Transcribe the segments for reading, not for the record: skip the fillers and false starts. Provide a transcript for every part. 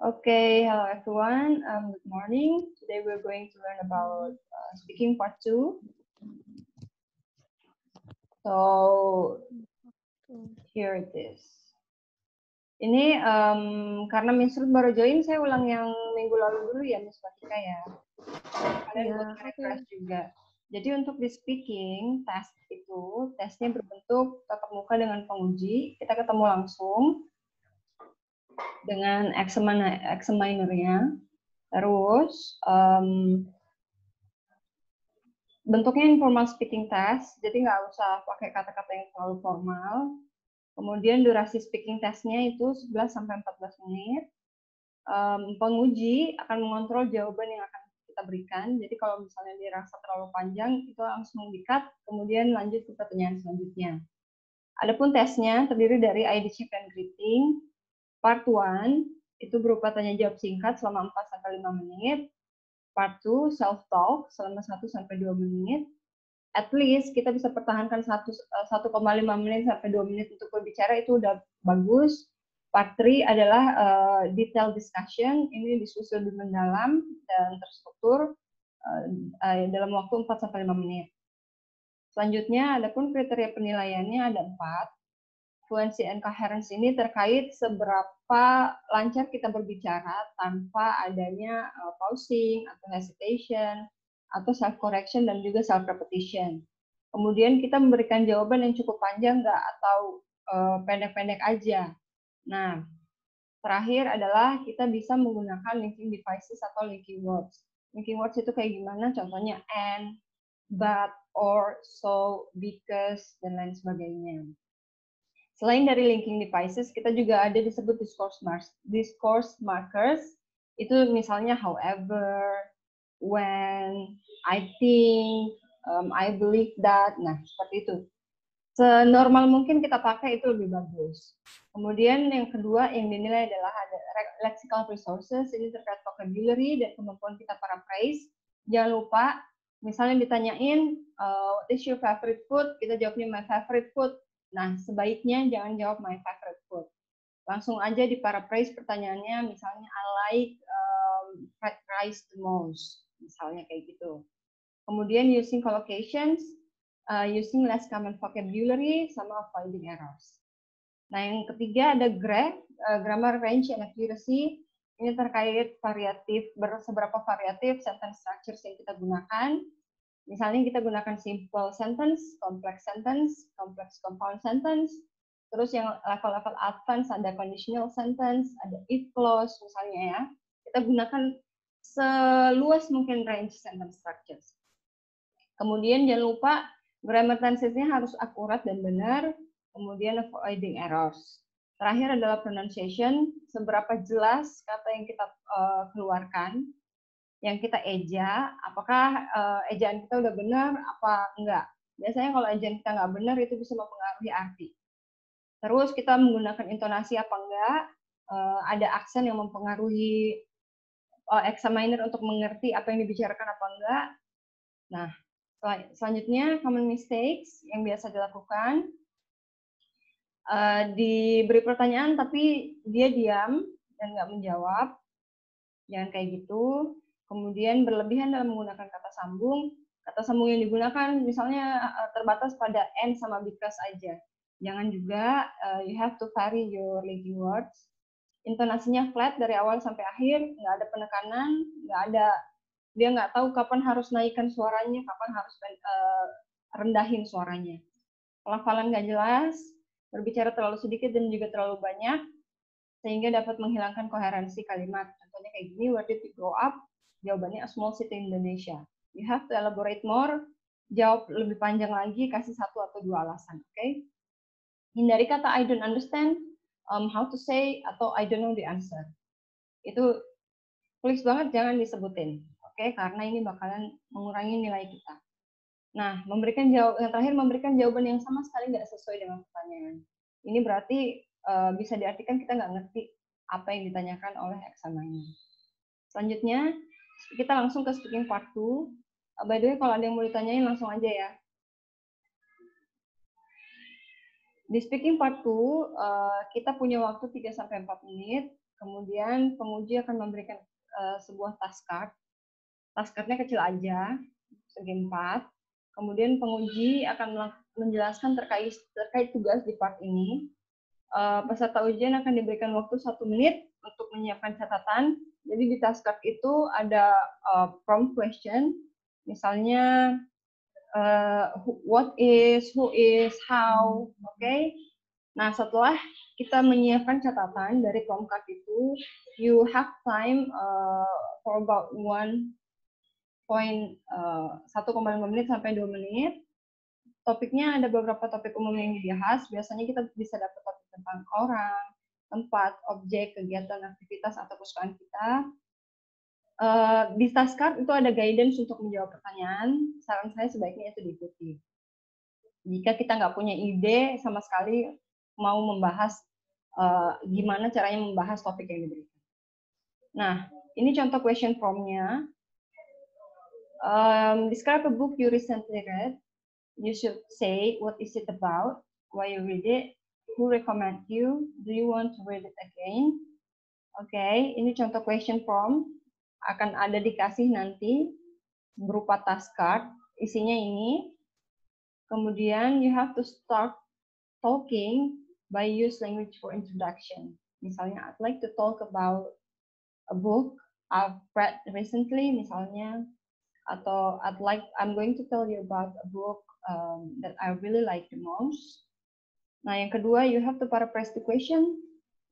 Okay, hello everyone. Good morning. Today we're going to learn about speaking part 2. So here it is. Ini karena Miss Ruth baru join, saya ulang yang minggu lalu dulu ya, Miss Fatika ya. Kalian buat refresh juga. Jadi untuk di speaking test itu, tesnya berbentuk tatap muka dengan penguji. Kita ketemu langsung dengan examinernya. Terus bentuknya informal speaking test, jadi nggak usah pakai kata-kata yang terlalu formal. Kemudian durasi speaking testnya itu 11-14 menit. Penguji akan mengontrol jawaban yang akan kita berikan. Jadi kalau misalnya dirasa terlalu panjang, itu langsung di-cut, kemudian lanjut ke pertanyaan selanjutnya. Adapun tesnya terdiri dari ID check and greeting. Part 1 itu berupa tanya jawab singkat selama 4-5 menit. Part 2 self talk selama 1-2 menit. At least kita bisa pertahankan 1,5 menit sampai 2 menit untuk berbicara, itu udah bagus. Part 3 adalah detailed discussion, ini diskusi lebih mendalam dan terstruktur dalam waktu 4-5 menit. Selanjutnya, adapun kriteria penilaiannya ada 4. Fluency and coherence ini terkait seberapa lancar kita berbicara tanpa adanya pausing atau hesitation, atau self-correction dan juga self-repetition. Kemudian kita memberikan jawaban yang cukup panjang nggak, atau pendek-pendek aja. Nah, terakhir adalah kita bisa menggunakan linking devices atau linking words. Linking words itu kayak gimana? Contohnya and, but, or, so, because, dan lain sebagainya. Selain dari linking devices, kita juga ada disebut discourse markers. Itu misalnya however, when, I think, I believe that. Nah, seperti itu. Senormal mungkin kita pakai, itu lebih bagus. Kemudian yang kedua yang dinilai adalah ada lexical resources. Ini terkait vocabulary dan kemampuan kita paraphrase. Jangan lupa, misalnya ditanyain, what is your favorite food? Kita jawabnya my favorite food. Nah, sebaiknya jangan jawab my favorite food. Langsung aja di paraphrase pertanyaannya, misalnya I like fried rice the most. Misalnya kayak gitu. Kemudian using collocations, using less common vocabulary, sama avoiding errors. Nah, yang ketiga ada grammar range and accuracy. Ini terkait seberapa variatif sentence structures yang kita gunakan. Misalnya kita gunakan simple sentence, complex compound sentence, terus yang level-level advance ada conditional sentence, ada if clause misalnya ya. Kita gunakan seluas mungkin range sentence structures. Kemudian jangan lupa grammar tenses-nya harus akurat dan benar, kemudian avoiding errors. Terakhir adalah pronunciation, seberapa jelas kata yang kita keluarkan, yang kita eja, apakah ejaan kita udah benar apa enggak. Biasanya kalau ejaan kita nggak benar, itu bisa mempengaruhi arti. Terus kita menggunakan intonasi apa enggak, ada aksen yang mempengaruhi examiner untuk mengerti apa yang dibicarakan apa enggak. Nah, selanjutnya common mistakes yang biasa dilakukan. Diberi pertanyaan tapi dia diam dan nggak menjawab. Jangan kayak gitu. Kemudian berlebihan dalam menggunakan kata sambung. Kata sambung yang digunakan misalnya terbatas pada and sama because aja. Jangan juga, you have to vary your linking words. Intonasinya flat dari awal sampai akhir, nggak ada penekanan, dia nggak tahu kapan harus naikkan suaranya, kapan harus rendahin suaranya. Pelafalan nggak jelas, berbicara terlalu sedikit dan juga terlalu banyak, sehingga dapat menghilangkan koherensi kalimat. Contohnya kayak gini, where did you grow up? Jawabannya a small city in Indonesia. You have to elaborate more, jawab lebih panjang lagi, kasih 1 atau 2 alasan, oke? Hindari kata I don't understand, how to say, atau I don't know the answer. Itu please banget jangan disebutin, oke? Karena ini bakalan mengurangi nilai kita. Nah, yang terakhir memberikan jawaban yang sama sekali nggak sesuai dengan pertanyaan. Ini berarti bisa diartikan kita nggak ngerti apa yang ditanyakan oleh examiner. Selanjutnya, kita langsung ke speaking part 2. By the way, kalau ada yang mau ditanyain langsung aja ya. Di speaking part 2, kita punya waktu 3-4 menit. Kemudian penguji akan memberikan sebuah task card. Task card-nya kecil aja, segi 4. Kemudian penguji akan menjelaskan terkait tugas di part ini. Peserta ujian akan diberikan waktu 1 menit untuk menyiapkan catatan. Jadi di task card itu ada prompt question, misalnya what is, who is, how, oke? Nah, setelah kita menyiapkan catatan dari prompt card itu, you have time for about 1,5 menit sampai 2 menit. Topiknya ada beberapa topik umum yang dibahas. Biasanya kita bisa dapat topik tentang orang, tempat, objek, kegiatan, aktivitas, atau kesukaan kita. Di task card itu ada guidance untuk menjawab pertanyaan. Saran saya sebaiknya itu diikuti. Jika kita nggak punya ide sama sekali mau membahas gimana caranya membahas topik yang diberikan. Nah, ini contoh question form-nya. Describe a book you recently read. You should say what is it about, why you read it, who recommend you, do you want to read it again. Oke, ini contoh question form. Akan ada dikasih nanti berupa task card. Isinya ini. Kemudian you have to start talking by use language for introduction. Misalnya, I'd like to talk about a book I've read recently, misalnya, atau I'm going to tell you about a book that I really like the most. Nah, yang kedua, you have to paraphrase the question.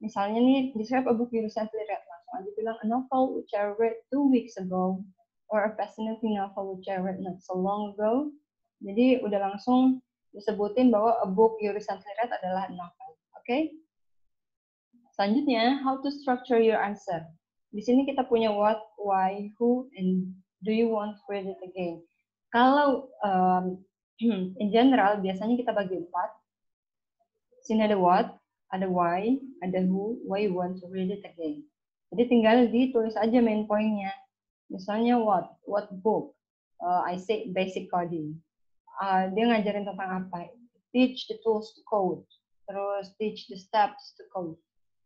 Misalnya nih, describe a book you recently read. Langsung aja bilang, a novel which I read 2 weeks ago, or a fascinating novel which I read not so long ago. Jadi udah langsung disebutin bahwa a book you recently read adalah a novel. Oke? Selanjutnya, how to structure your answer. Di sini kita punya what, why, who, and do you want to read it again. Kalau in general, biasanya kita bagi 4. Sini ada what, ada why, ada who, why you want to read it again. Jadi tinggal ditulis aja main pointnya. Misalnya what book? I say basic coding. Dia ngajarin tentang apa? Teach the tools to code. Terus teach the steps to code.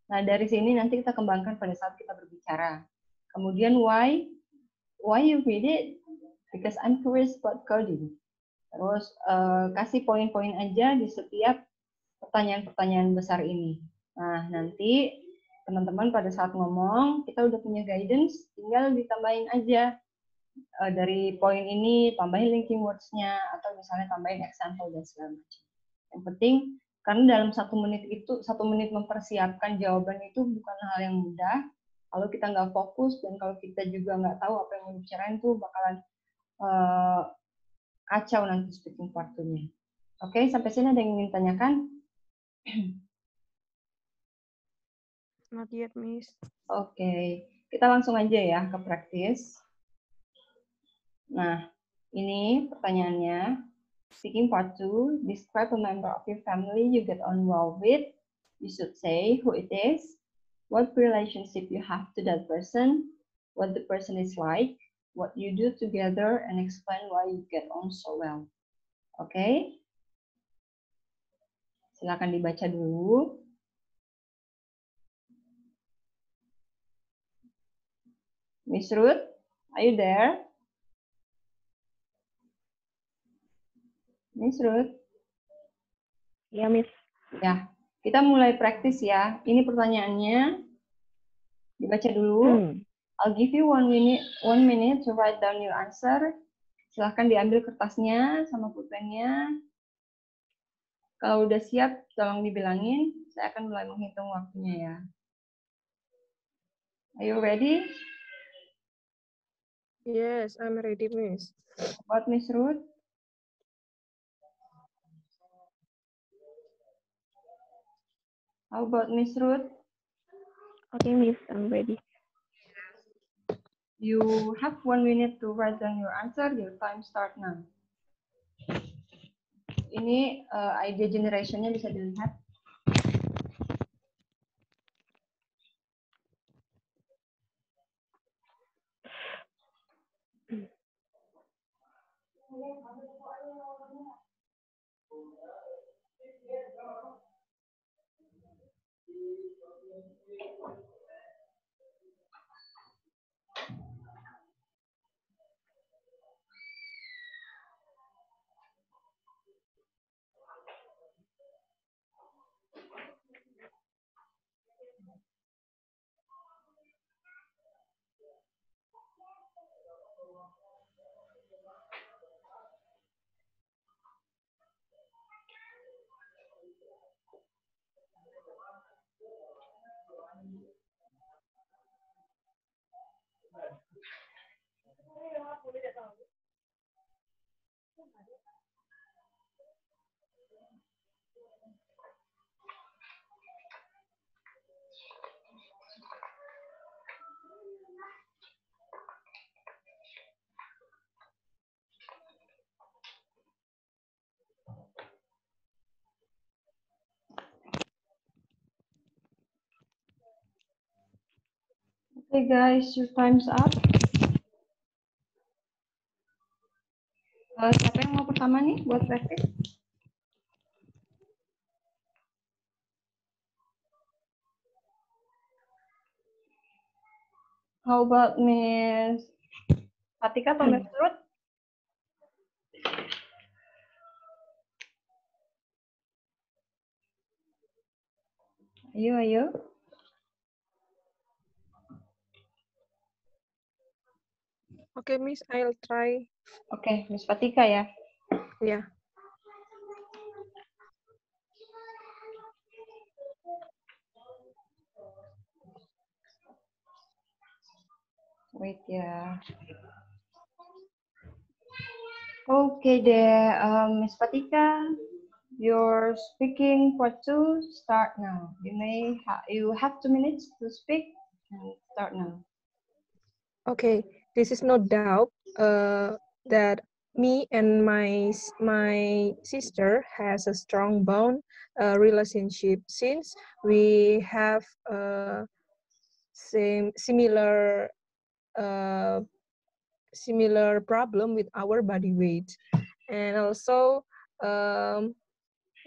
Nah, dari sini nanti kita kembangkan pada saat kita berbicara. Kemudian why you read it? Because I'm curious about coding. Terus kasih poin-poin aja di setiap pertanyaan-pertanyaan besar ini. Nah, nanti teman-teman pada saat ngomong, kita udah punya guidance, tinggal ditambahin aja dari poin ini, tambahin linking words-nya, atau misalnya tambahin example dan segala macam. Yang penting, karena dalam 1 menit mempersiapkan jawaban itu bukan hal yang mudah. Kalau kita nggak fokus dan kalau kita juga nggak tahu apa yang mau dibicarain tuh bakalan kacau nanti speaking part-nya. Oke, sampai sini ada yang ingin tanyakan? Not yet, Miss. Oke, kita langsung aja ya ke praktis. Nah, ini pertanyaannya. Speaking part 2, describe a member of your family you get on well with. You should say who it is, what relationship you have to that person, what the person is like, what you do together, and explain why you get on so well. Oke? Silakan dibaca dulu. Miss Ruth, are you there? Miss Ruth? Ya, Miss. Ya, kita mulai praktis ya. Ini pertanyaannya. Dibaca dulu. I'll give you 1 minute to write down your answer. Silahkan diambil kertasnya sama pulpennya. Kalau udah siap, tolong dibilangin. Saya akan mulai menghitung waktunya ya. Are you ready? Yes, I'm ready, Miss. What, Miss Ruth? How about Miss Ruth? Okay, Miss, I'm ready. You have 1 minute to write down your answer. Your time start now. Ini idea generation-nya bisa dilihat. Okay guys, your time's up. Siapa yang mau pertama nih buat praktis? How about Miss Fatika atau Miss Ruth? Ayo. Okay, Miss, I'll try. Oke, Miss Fatika ya. Yeah. Wait ya. Oke deh, Miss Fatika, your speaking for 2 start now. You have 2 minutes to speak and start now. Okay, this is no doubt that me and my sister has a strong bond relationship since we have similar problem with our body weight, and also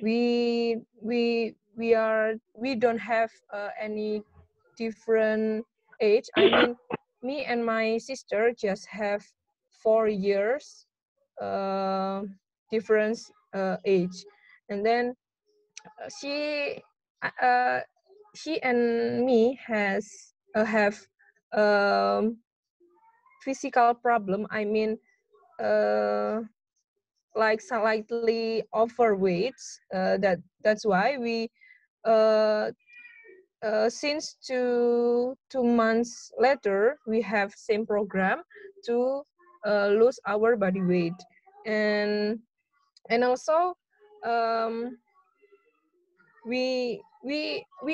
we don't have any different age. I mean, me and my sister just have 4 years difference age, and then she and me have physical problem. I mean, like slightly overweight. That's why we since two months later we have same program to lose our body weight, and also we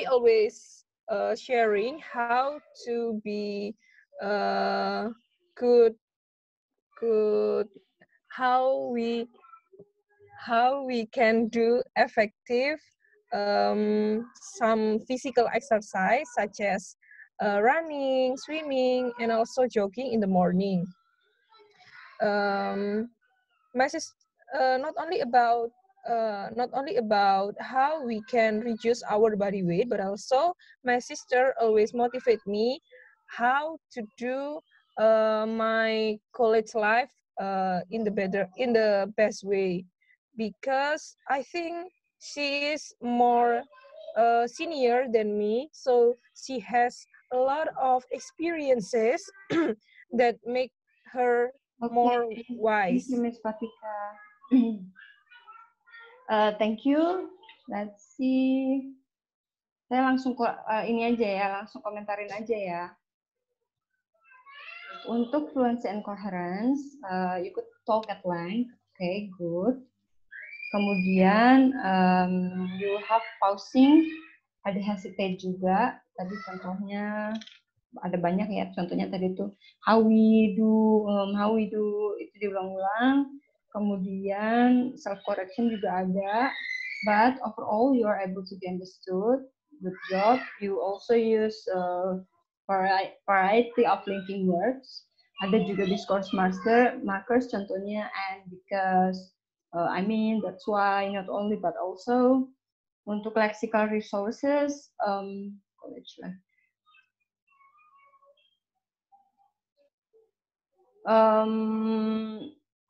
always sharing how to be good how we can do effective some physical exercise such as running, swimming, and also jogging in the morning. My sister not only about how we can reduce our body weight, but also my sister always motivate me how to do my college life in the best way, because I think she is more senior than me, so she has a lot of experiences that make her more wise. Thank you, Miss Fatika. Thank you. Let's see. Saya langsung ini aja ya, langsung komentarin aja ya. Untuk fluency and coherence, you could talk at length. Okay, good. Kemudian you have pausing, ada hesitate juga. Tadi contohnya ada banyak ya. Contohnya tadi itu how we do itu diulang-ulang. Kemudian self correction juga ada. But overall you are able to be understood. Good job. You also use variety of linking words. Ada juga discourse markers, contohnya and, because, I mean, that's why, not only but also. Untuk lexical resources, college life.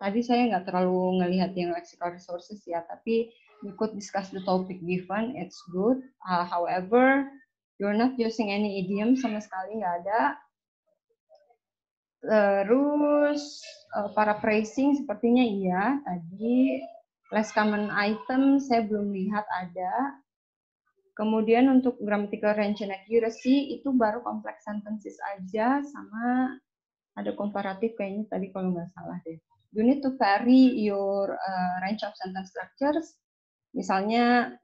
Tadi saya nggak terlalu ngelihat yang lexical resources ya, tapi we could discuss the topic given, it's good. However, you're not using any idiom sama sekali, nggak ada. Terus paraphrasing sepertinya iya, tadi less common item saya belum lihat ada. Kemudian untuk grammatical range and accuracy itu baru complex sentences aja, sama ada komparatif kayaknya tadi kalau nggak salah deh. You need to vary your range of sentence structures. Misalnya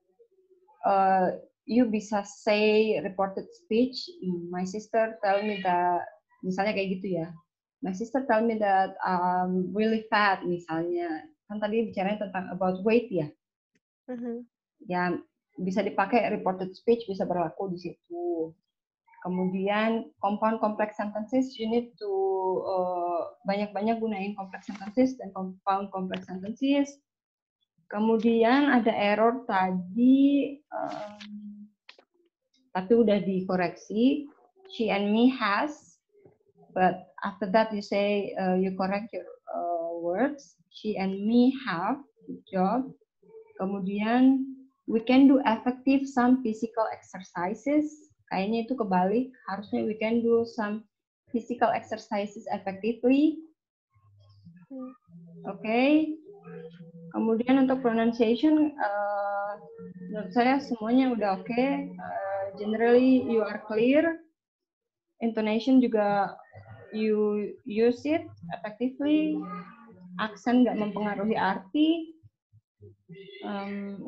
you bisa say reported speech, my sister tell me that, misalnya kayak gitu ya. My sister tell me that I'm really fat misalnya. Kan tadi bicaranya tentang about weight ya. Ya bisa dipakai reported speech, bisa berlaku di situ. Kemudian compound complex sentences, you need to banyak-banyak gunain complex sentences dan compound complex sentences. Kemudian ada error tadi, tapi udah dikoreksi. She and me has, but after that you say you correct your words. She and me have, good job. Kemudian we can do effective some physical exercises. Kayaknya itu kebalik, harusnya we can do some physical exercises effectively. Oke. Kemudian untuk pronunciation, menurut saya semuanya udah oke. Generally you are clear. Intonation juga you use it effectively. Aksen nggak mempengaruhi arti.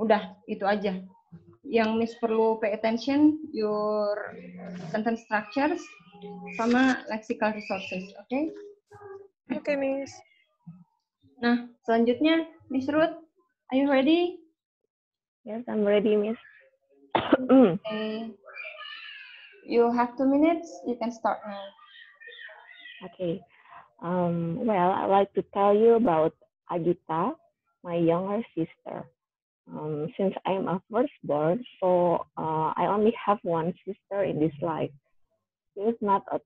Udah itu aja. Yang Miss perlu pay attention your sentence structures sama lexical resources, oke? Oke, Miss. Nah, selanjutnya Miss Ruth, are you ready? Yes, I'm ready, Miss. Okay. You have 2 minutes. You can start now. Okay. Well, I'd like to tell you about Agita, my younger sister. Since I'm a firstborn, so I only have one sister in this life. She is not a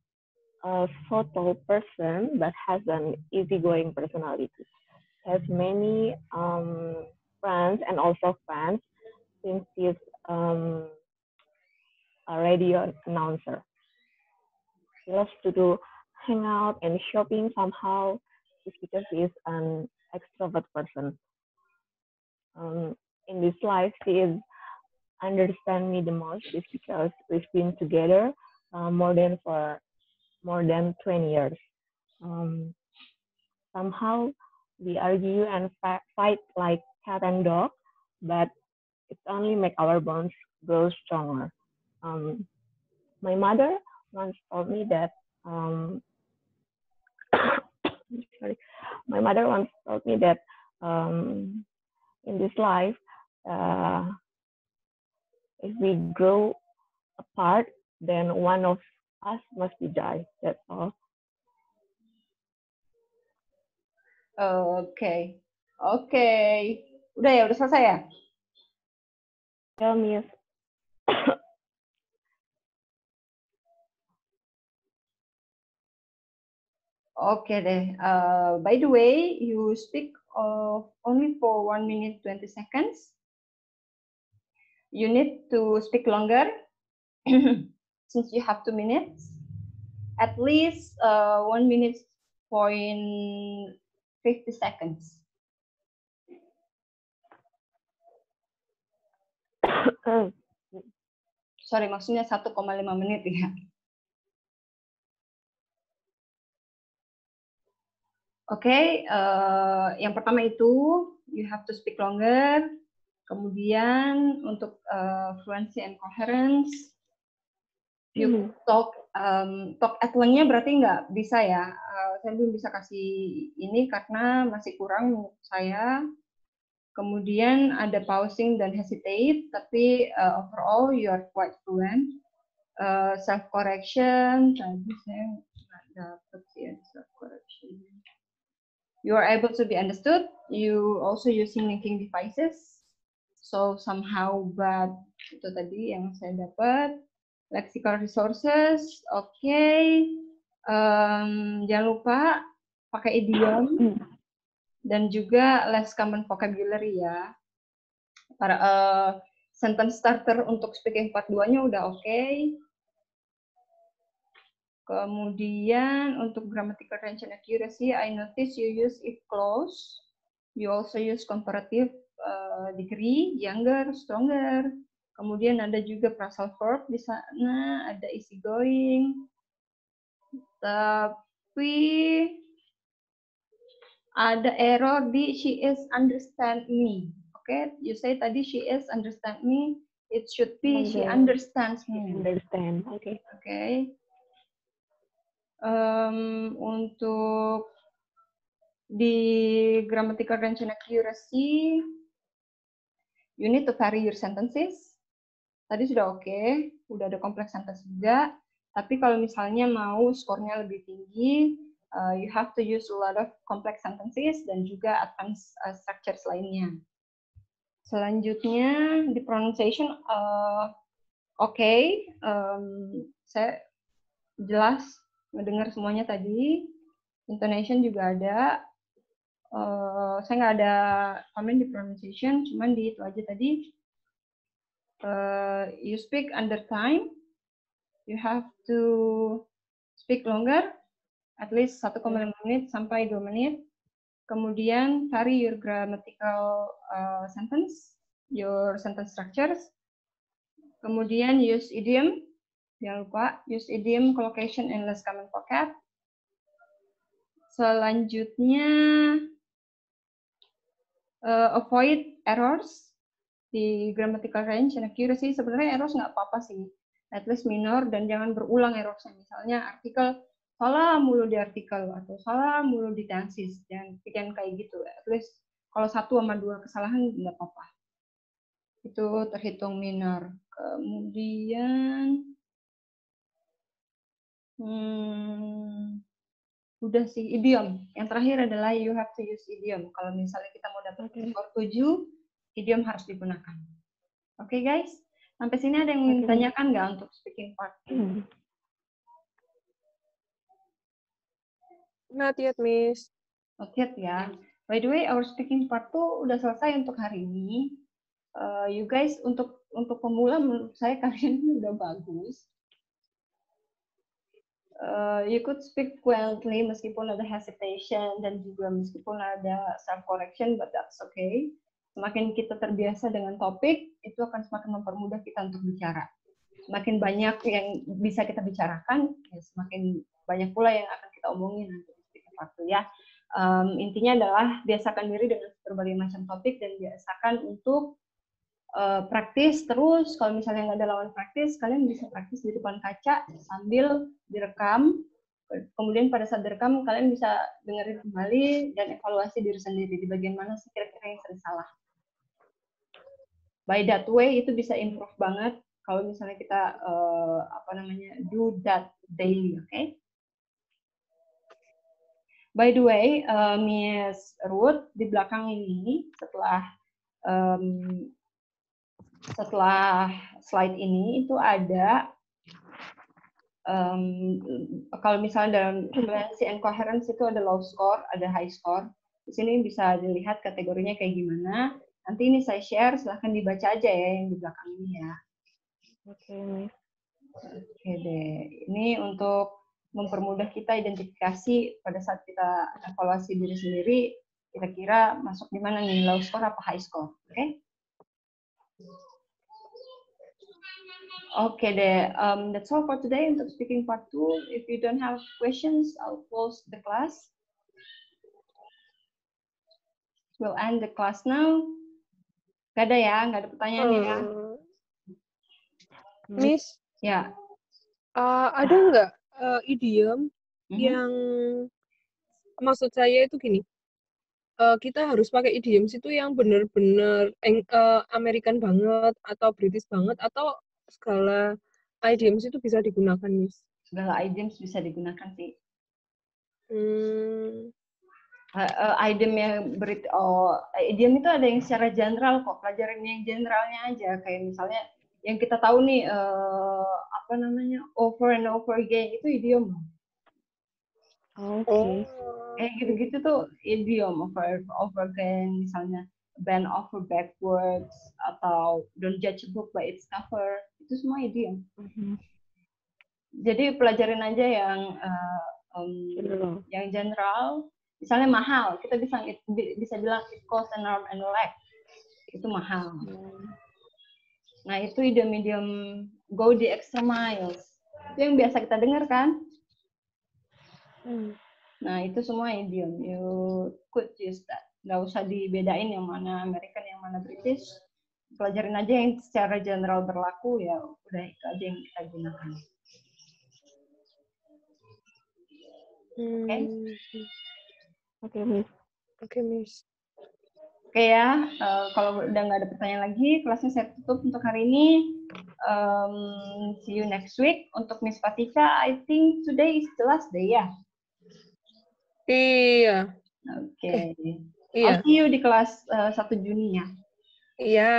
so tall person, but has an easygoing personality. Has many friends and also fans since she's a radio announcer. She loves to do hang out and shopping somehow, just because she is an extrovert person. In this life, she is understand me the most is because we've been together more than 20 years. Somehow we argue and fight like cat and dog, but it only make our bonds grow stronger. My mother once told me that sorry, my mother once told me that in this life, if we grow apart, then one of us must be die. That's all. Oke. Udah ya, udah selesai ya? Yeah, Miss. Oke deh. By the way, you speak only for 1 minute 20 seconds. You need to speak longer since you have 2 minutes. At least 1 minute point 50 seconds. Sorry, maksudnya 1,5 menit ya. Oke, yang pertama itu you have to speak longer. Kemudian untuk fluency and coherence, you talk at length-nya berarti nggak bisa ya. Saya belum bisa kasih ini karena masih kurang menurut saya. Kemudian ada pausing dan hesitate, tapi overall you are quite fluent. Self correction, tadi saya nggak dapat ya self correction. You are able to be understood. You also using linking devices. So somehow, but itu tadi yang saya dapat. Lexical resources, oke. Jangan lupa pakai idiom dan juga less common vocabulary ya. Para sentence starter untuk speaking part 2-nya udah oke. Kemudian untuk grammatical range and accuracy, I notice you use if clause. You also use comparative degree, younger, stronger. Kemudian ada juga phrasal verb di sana, ada easy going. Tapi ada error di she is understand me. Oke, you say tadi she is understand me. It should be she understands me. Understand, okay. Okay. Untuk di grammatical range and accuracy, you need to vary your sentences. Tadi sudah oke, udah ada complex sentence juga. Tapi kalau misalnya mau skornya lebih tinggi, you have to use a lot of complex sentences dan juga advanced structures lainnya. Selanjutnya di pronunciation, oke, saya jelas mendengar semuanya tadi. Intonation juga ada. Saya nggak ada komen di pronunciation, cuman di itu aja tadi. You speak under time. You have to speak longer, at least 1,5 menit sampai 2 menit. Kemudian vary your grammatical sentence, your sentence structures. Kemudian use idiom, jangan lupa use idiom, collocation, and less common vocab. Selanjutnya avoid errors di grammatical range and accuracy. Sebenarnya errors nggak apa-apa sih, at least minor, dan jangan berulang errorsnya. Misalnya artikel salah mulu di artikel atau salah mulu di tenses, jangan bikin kayak gitu. At least kalau 1 sama 2 kesalahan nggak apa-apa, itu terhitung minor. Kemudian udah sih, idiom. Yang terakhir adalah you have to use idiom. Kalau misalnya kita mau dapat skor 7, idiom harus digunakan. Oke, guys? Sampai sini ada yang ingin ditanyakan nggak untuk speaking part? Not yet, Miss. Not yet ya. By the way, our speaking part tuh udah selesai untuk hari ini. You guys, untuk pemula menurut saya kalian udah bagus. You could speak fluently meskipun ada hesitation dan juga meskipun ada self correction, but that's okay. Semakin kita terbiasa dengan topik, itu akan semakin mempermudah kita untuk bicara. Semakin banyak yang bisa kita bicarakan, ya semakin banyak pula yang akan kita omongin nanti di speaking part ya. Intinya adalah biasakan diri dengan berbagai macam topik dan biasakan untuk praktis terus. Kalau misalnya nggak ada lawan praktis, kalian bisa praktis di depan kaca sambil direkam. Kemudian pada saat direkam, kalian bisa dengerin kembali dan evaluasi diri sendiri di bagian mana sih kira-kira yang sering salah. By that way, itu bisa improve banget kalau misalnya kita do that daily, okay? By the way, Miss Ruth, di belakang ini setelah slide ini itu ada kalau misalnya dalam fluency and coherence itu ada low score, ada high score. Di sini bisa dilihat kategorinya kayak gimana. Nanti ini saya share, silahkan dibaca aja ya yang di belakang ini ya. Oke, Miss. Oke deh. Ini untuk mempermudah kita identifikasi pada saat kita evaluasi diri sendiri, kira-kira masuk di mana nih, low score apa high score, oke? Oke deh, that's all for today untuk speaking part 2. If you don't have questions, I'll close the class. We'll end the class now. Gak ada ya, nggak ada pertanyaan ya. Miss, Ya. Ada nggak idiom yang maksud saya itu gini, kita harus pakai idiom itu yang benar-benar American banget atau British banget atau segala idioms itu bisa digunakan, Miss? Segala idioms bisa digunakan sih. Idiom itu ada yang secara general kok, pelajaran yang generalnya aja, kayak misalnya yang kita tahu nih over and over again itu idiom. Oke. Gitu-gitu tuh idiom, over again, misalnya bend over backwards atau don't judge a book by its cover, itu semua idiom. Jadi pelajarin aja yang general. Misalnya mahal, kita bisa bilang it costs an arm and a leg. Itu mahal. Nah, itu idiom-idiom go the extra miles. Itu yang biasa kita dengar kan? Nah, itu semua idiom. You could use that. Nggak usah dibedain yang mana American, yang mana British. Pelajarin aja yang secara general berlaku, ya udah itu aja yang kita gunakan. Oke? Oke, Miss. Oke, Miss. Oke ya, kalau udah nggak ada pertanyaan lagi, kelasnya saya tutup untuk hari ini. See you next week. Untuk Miss Fatika, I think today is the last day ya. Iya. Oke. Iya. I'll see you di kelas 1 Juni ya. Iya.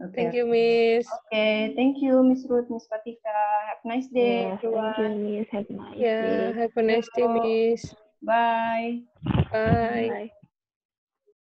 Oke. Thank you, Miss. Oke, thank you Miss Ruth, Miss Fatika. Have a nice day, Yes, thank you, everyone. Miss. Have a nice Yeah, day. have a nice day, Miss. Bye. Bye. Bye.